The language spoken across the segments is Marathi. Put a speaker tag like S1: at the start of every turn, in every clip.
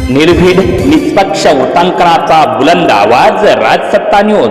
S1: निर्भीड निष्पक्ष उटंकनाचा बुलंद आवाज, राजसत्ता न्यूज.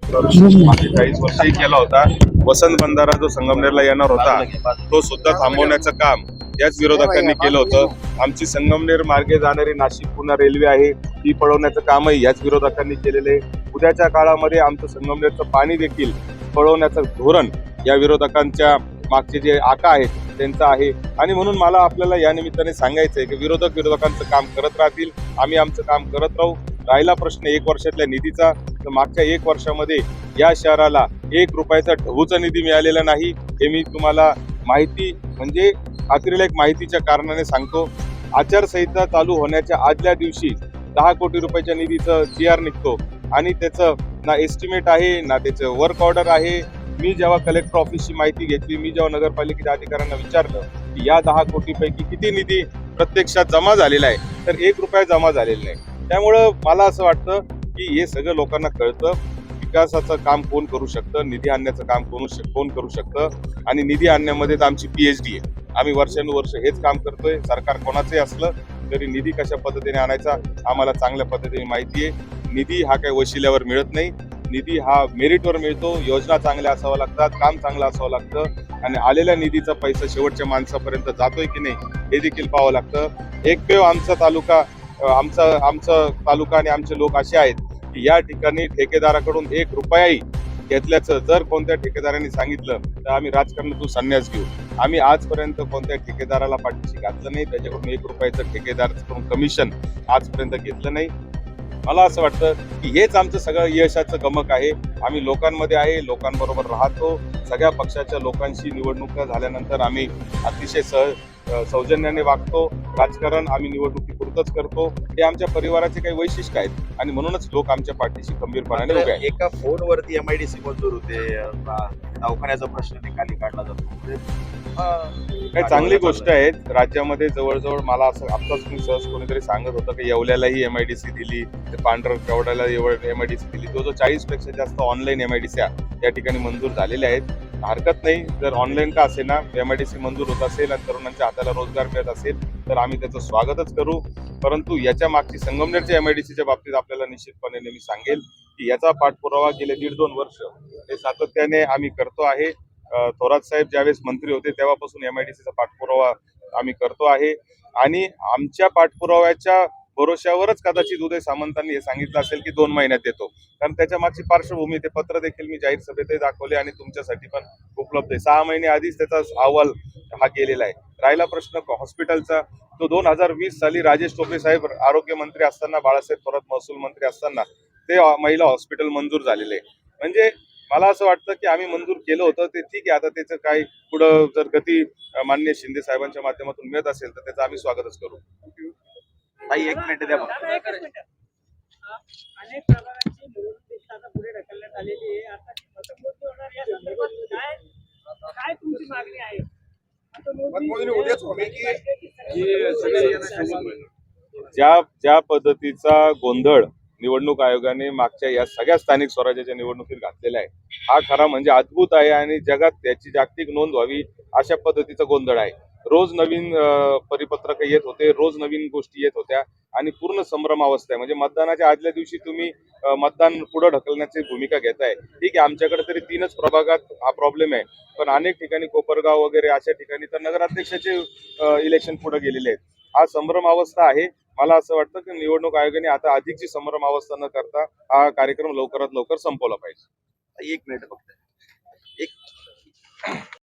S2: 40 वर्षही केला होता. वसंत बंधारा जो संगमनेरला येणार होता तो सुद्धा थांबवण्याचं काम याच विरोधकांनी केलं होतं. आमची संगमनेर मार्गे जाणारी नाशिक पुणे रेल्वे आहे ती पळवण्याचं कामही याच विरोधकांनी केलेलं आहे. उद्याच्या काळामध्ये आमचं संगमनेरचं पाणी देखील पळवण्याचं धोरण या विरोधकांच्या मागचे जे आका आहेत त्यांचं आहे. आणि म्हणून मला आपल्याला या निमित्ताने सांगायचं आहे की विरोधकांचं काम करत राहतील, आम्ही आमचं काम करत राहू. राहिला प्रश्न 1 वर्षातल्या निधीचा, तर मागच्या 1 वर्षामध्ये या शहराला 1 रुपयाचा ढबूचा निधी मिळालेला नाही. हे मी तुम्हाला माहिती म्हणजे खात्रीलायक माहितीच्या कारणाने सांगतो. आचारसंहिता चालू होण्याच्या आदल्या दिवशी 10 कोटी रुपयाच्या निधीचं GR निघतो आणि त्याचं ना एस्टिमेट आहे ना त्याचं वर्क ऑर्डर आहे. मी जेव्हा कलेक्टर ऑफिसची माहिती घेतली, मी जेव्हा नगरपालिकेच्या अधिकाऱ्यांना विचारलं की या 10 कोटीपैकी किती निधी प्रत्यक्षात जमा झालेला आहे, तर 1 रुपया जमा झालेला नाही. त्यामुळं मला असं वाटतं की हे सगळं लोकांना कळतं. विकासाचं काम कोण करू शकतं, निधी आणण्याचं काम कोण करू शकतं आणि निधी आणण्यामध्ये तर आमची PhD आहे. आम्ही वर्षानुवर्ष हेच काम करतोय. सरकार कोणाचंही असलं तरी निधी कशा पद्धतीने आणायचा आम्हाला चांगल्या पद्धतीने माहिती आहे. निधी हा काही वशिल्यावर मिळत नाही, निधी हा मेरिटवर मिळतो. योजना चांगल्या असाव्या लागतात, काम चांगलं असावं लागतं आणि आलेल्या निधीचा पैसा शेवटच्या माणसापर्यंत जातोय की नाही हे देखील पाहावं लागतं. एकमेव आमचा तालुका आमचा तालुका आणि आमचे लोक असे आहेत की या ठिकाणी ठेकेदाराकडून 1 रुपयाही घेतल्याचं जर कोणत्या ठेकेदारांनी सांगितलं तर आम्ही राजकारणातून संन्यास घेऊ. आम्ही आजपर्यंत कोणत्या ठेकेदाराला पाठीशी घातलं नाही, त्याच्याकडून 1 रुपयाचं ठेकेदाराकडून कमिशन आजपर्यंत घेतलं नाही. मला असं वाटतं की हेच आमचं सगळं यशाचं गमक आहे. आम्ही लोकांमध्ये आहे, लोकांबरोबर राहतो. सगळ्या पक्षाच्या लोकांशी निवडणुका झाल्यानंतर आम्ही अतिशय सौजन्याने वागतो. राजकारण आम्ही निवडणुकीपुरतच करतो. हे आमच्या परिवाराचे काही वैशिष्ट्य आहेत आणि म्हणूनच लोक आमच्या पाठीशी खंबीरपणाने उभे आहेत.
S3: एका फोनवरती MIDC मंजूर होते, दवाखान्याचा प्रश्न निकाली काढला जातो.
S2: काही चांगली गोष्ट आहे. राज्यामध्ये जवळजवळ मला असं आत्ताच मी सहज कोणीतरी सांगत होतं की येवल्यालाही MIDC दिली, पांढर केवढ्याला MIDC दिली. जो 40 पेक्षा जास्त ऑनलाईन MIDC या ठिकाणी मंजूर झालेल्या आहेत. हरकत नाही, जर ऑनलाईन का असे ना MIDC मंजूर होत असेल आणि तरुणांच्या हाताला रोजगार मिळत असेल तर आम्ही त्याचं स्वागतच करू. परंतु याच्या मागची संगमनेरच्या MIDCच्या बाबतीत आपल्याला निश्चितपणे मी सांगेल की याचा पाठपुरावा गेले 1.5-2 वर्ष हे सातत्याने आम्ही करतो आहे. थोरात साहेब ज्यावेळेस मंत्री होते तेव्हापासून MIDCचा पाठपुरावा आम्ही करतो आहे आणि आमच्या पाठपुराव्याच्या भरोश्यावरच कदाचित उदय सामंतांनी हे सांगितलं असेल की 2 महिन्यात येतो. कारण त्याच्या मागची पार्श्वभूमी ते पत्र देखील मी जाहीर सभेतही दाखवले आणि तुमच्यासाठी पण उपलब्ध आहे. 6 महिने आधीच त्याचा अहवाल हा गेलेला आहे. राहिला प्रश्न हॉस्पिटलचा, तो 2020 साली राजेश टोपे साहेब आरोग्यमंत्री असताना, बाळासाहेब थोरात महसूल मंत्री असताना ते महिला हॉस्पिटल मंजूर झालेले. म्हणजे मला असं वाटतं की आम्ही मंजूर केलं होतं ते ठीक आहे. आता त्याचं काही पुढं जर गती माननीय शिंदे साहेबांच्या माध्यमातून मिळत असेल तर त्याचं आम्ही स्वागतच करू.
S3: ताई 1 मिनिट द्या.
S4: अनेक प्रभागांची निवडणूक आता पुढे ढकलण्यात आलेली आहे. आता मतमोजणी होणार या संदर्भात काय तुमची मागणी आहे?
S2: ज्या पद्धतीचा गोंधळ निवडणूक आयोगाने मागच्या या सगळ्या स्थानिक स्वराज्याच्या निवडणुकीत घातलेला आहे हा खरा म्हणजे अद्भुत आहे आणि जगात त्याची जागतिक नोंद व्हावी अशा पद्धतीचा गोंधळ आहे. रोज नवीन परिपत्रक येत होते, रोज नवीन गोष्टी येत होत्या आणि पूर्ण संभ्रम अवस्था आहे. म्हणजे मतदानाच्या आदल्या दिवशी तुम्ही मतदान पुढे ढकलण्याची भूमिका घेताय. ठीक आहे, आमच्याकडे तरी 3च प्रभागात हा प्रॉब्लेम आहे, पण अनेक ठिकाणी कोपरगाव वगैरे अशा ठिकाणी तर नगराध्यक्षाचे इलेक्शन पुढे गेलेले आहेत. हा संभ्रम अवस्था आहे. मला असं वाटतं की निवडणूक आयोगाने आता अधिकची संभ्रम अवस्था न करता हा कार्यक्रम लवकरात लवकर संपवला पाहिजे.
S3: 1 मिनिट फक्त.